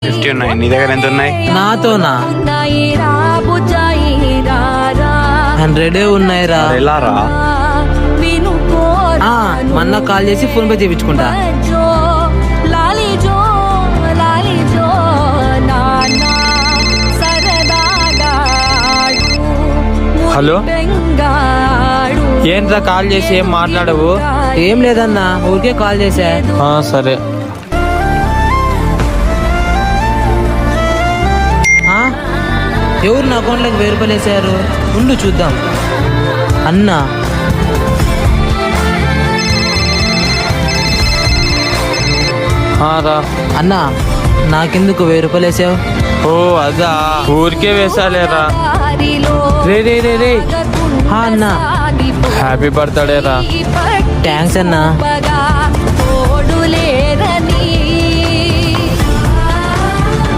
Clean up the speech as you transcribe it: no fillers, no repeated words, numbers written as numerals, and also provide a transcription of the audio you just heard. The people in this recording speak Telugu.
50 ఉన్నాయి. నీ దగ్గర ఎంత ఉన్నాయి? నాతోనా 100 ఉన్నాయిరా. ఎలా రా? మొన్న కాల్ చేసి ఫోన్ పే చేయించుకుంటా. హలో, ఏంట్రా కాల్ చేసి ఏం మాట్లాడవు? ఏం లేదన్నా, ఊరికే కాల్ చేసా. సరే. ఎవరు నా అకౌంట్లోకి 1000 రూపాయలు వేసారు? ఉండు చూద్దాం. అన్నా రా. అన్నా, నాకెందుకు 1000 రూపాయలు వేసావు? ఓ అదా, ఊరికే వేసాలేరా. రే రే రే రే. అన్నా, హ్యాపీ బర్త్డే రా. థ్యాంక్స్ అన్నా.